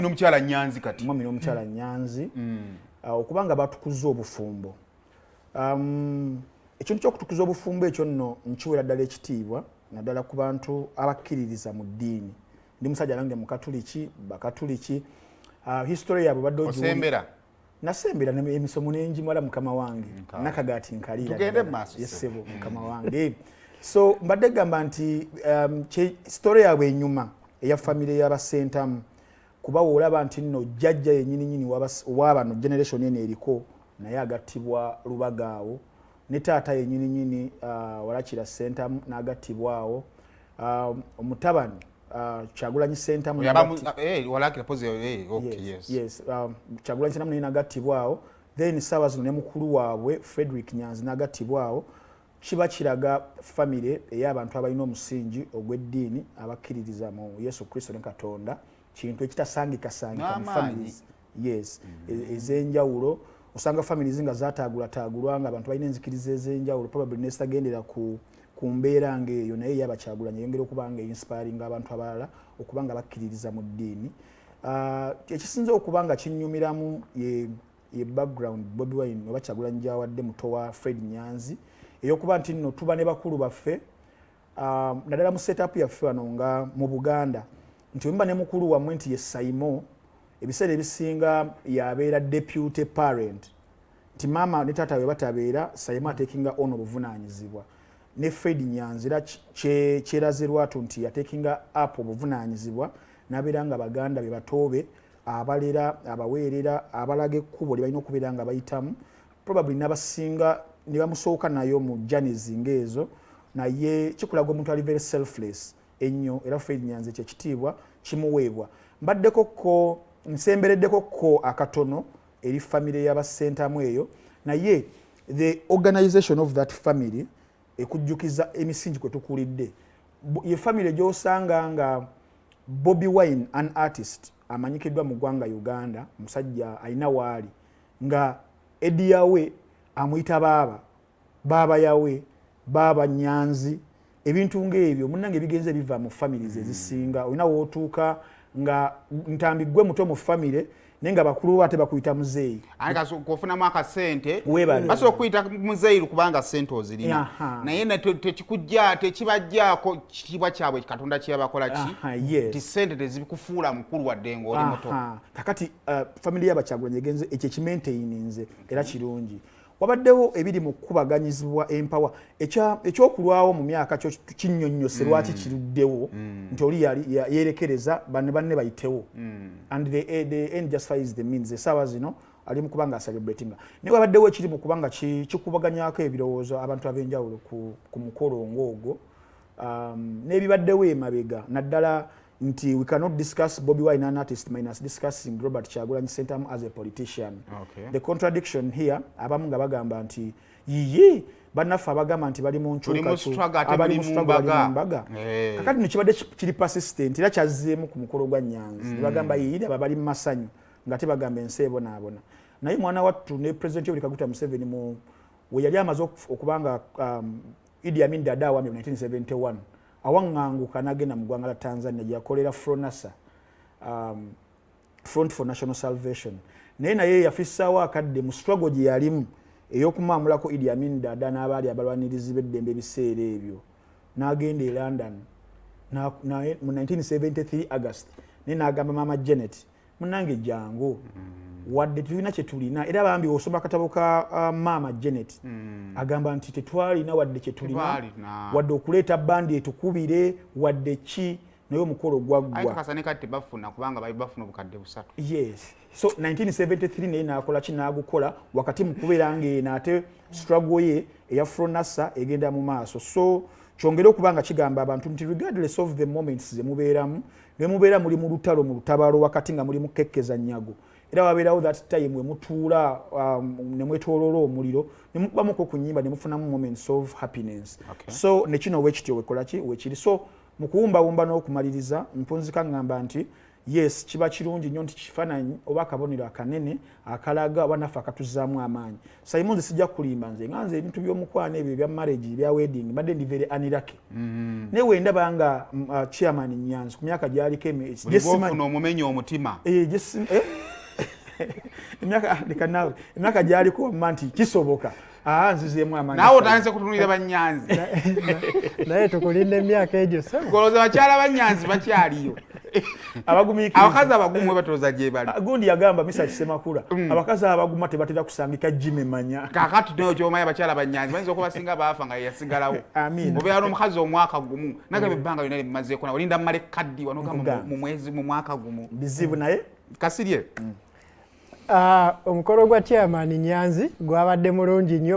N'omukyala Nyanzi kati. Mwami n'omukyala Nyanzi. Okubanga batukuza obufumbo. Ekintu ky'okutukuza obufumbo ekyo nno nkiwera ddala ekitiibwa naddala ku bantu abakkiririza mu ddiini. Ndi musajja nange Mukatuliki, Bakatuliki. History yaabwe badde osembera. Nasembera emisomo n'engimala mukama wange. Nakagaati nkalira. Tugende maaso. Yesebo mukama wange. So mbadde gamba nti story yaabwe enyuma eya family y'abasentamu kuba olaba nti nno jjajja yennyini w'abano generation eno eriko naye agattibwa Lubagaawo ne taata yennyini Walakira Sentamu n'agattibwawo omutabani Kyagulanyi Sentamu Walakira pose okay yes Kyagulanyi Sentamu naye n'agattibwawo then ssaawa zino ne mukulu waabwe Frederick Nyanzi n'agattibwawo kiba kiraga family ey'abantu abalina omusingi ogw'eddiini abakkiririza mu Yesu Kristo ne Katonda kintu ekitasangika mu families yes ez'enjawulo osanga families nga zaataagulwa nga abantu balina enzikiriza ez'enjawulo probably nesitagendera ku mbeera ng'eyo naye yaba Kyagulanyi yongera okuba nga inspiring abantu abalala okuba nga bakkiririza mu ddiini. Ekisinza okuba nga kinnyumiramu ye background Bobi Wine oba Kyagulanyi gy'awadde muto wa Fred Nyanzi ey'okuba nti nno tuba ne bakulu baffe naddala mu setup yaffe wano nga mu Buganda nti mba ne mukulu wammwe nti ye Saimo ebiseera ebisinga yabeera deputy parent nti maama ne taata we batabeera Saimo atekinga ono obuvunaanyizibwa ne Fred Nyanzi era kyeraze lwatu nti yatekinga up obuvunaanyizibwa n'abeera nga Baganda be batoobe abalera abaweerera abalaga ekkubo lye balina okubeera nga bayitamu probably n'abasinga ne bamusooka nayo mu journeys ng'ezo naye kikulaga omuntu ali very selfless ennyo era Fred Nyanzi kyekitiibwa kimuweebwa. Mbaddeko nsembereddeko akatono eri family y'abasentamu eyo naye the organization of that family ekujjukiza emisingi kwe tukulidde ye family gy'osanga nga Bobi Wine an artist amanyikiddwa mu ggwanga Uganda musajja alina waali nga Eddie yawe amuyita baaba yawe baaba Nyanzi ebintu ng'ebyo munnange bigenze biva mu families ezisinga olina wootuuka nga ntambigwe muto mu family naye nga bakulu ate bakuyita muzeeyi kofunamu akasente basobola okuyita muzeeyi kubanga sente ozirina naye tekibajjaako kitiibwa kyabwe Katonda kyeyabakola ti sente tezikufuula mukulu wadde ng'oli muto kakati family y'Abakyagulanyi egenze ekyo ekimaintaininze era kirungi. Wabaddewo ebiri mu kubaganyizibwa empower ekyokulwawo mu myaka kyo kinnyonnyose lwaki kiruddewo nti oli yerekereza banne bayitewo and the end justifies the means essaawa zino ali mu kubanga celebrating naye wabaddewo ekiri mu kubanga kikubaganyako ebirowoozo abantu ab'enjawulo ku mukolo ng'ogwo n'ebibaddewo emabega naddala nti we cannot discuss Bobi Wine an artist minus discussing Robert Kyagulanyi Sentamu as a politician. The contradiction here abamu nga bagamba nti yiye bannaffe abagamba nti bali mu nkyukakyuka abali mu mbaga kakati no kibadde kiri persistent era kyazzeemu ku mukolo gwa Nyanzi bagamba yiye aba bali mu masanyu nga tebagamba ensi ebonaabona naye mwana wattu ne President Yoweri Kaguta Museveni we yali amaze okubanga Idi Amin Dada awamye mu 1971 awanganguka n'agenda mu ggwanga la Tanzania gyakolera FRONASA Front for National Salvation naye yafissaawo akadde mu struggle gye yalimu ey'okumwamulako Idi Amin Dada n'abaali abalwanirizi b'eddembe ebiseera ebyo n'agenda e London mu 1973 August naye n'agamba maama Janet munnange jangu wadde tulina kye tulina era bambi osoma akatabo ka maama Janet agamba nti tetwalina wadde kye tulina wadde okuleeta bandi etukubire wadde ki naye omukolo gwaggwa yes so 1973 naye n'akola ki n'agukola wakati mu kubeera ng'eno ate struggle ye eya FRONASA egenda mu maaso so kyongere okuba nga kigamba abantu nti regardless of the moments ze mubeeramu ne mubeera muli mu lutalo mu lutabalo wakati nga muli mukekkeza nnyago era wabeerawo that time we mutuula ne mwetooloola omuliro ne mukubamuko ku nnyimba ne mufunamu moments of happiness so ne kino weekityo wekola ki weekiri so mu kuwumbawumba n'okumaliriza mpunzika ngamba nti yes kiba kirungi nnyo nti kifaananyi oba akabonero akanene akalaga oba naffe akatuzaamu amaanyi Simon sijja kulimba nze ebintu by'omukwana ebyo ebya marriage ebya wedding mbadde ndi very unlucky naye wendaba nga chairman Nyanzi ku myaka gyaliko ofuna omumenyi omutima emyaka gyaliko wamma nti kisoboka nzizeemu amaanyi naawe otandise kutunulira Banyanzi naye tukulinda emyaka egyo golooza bakyala Banyanzi bakyaliyo abakazi abagumu batooza gye bali gundi yagamba Misa Kisemakula abakazi abaguma tebatera kusangika Jimmy Manya kakati nayo kyomanya bakyala Banyanzi bayinza okubasinga baafa nga yasigalawo obeera n'omukazi omwaka gumu nagamba ebbanga lyonna limumazeeko nawe olinda mmale kaddi wanogamba mu mwezi mu mwaka gumu bizibu naye omukolo gwa chairman Nyanzi gwabadde mulungi nnyo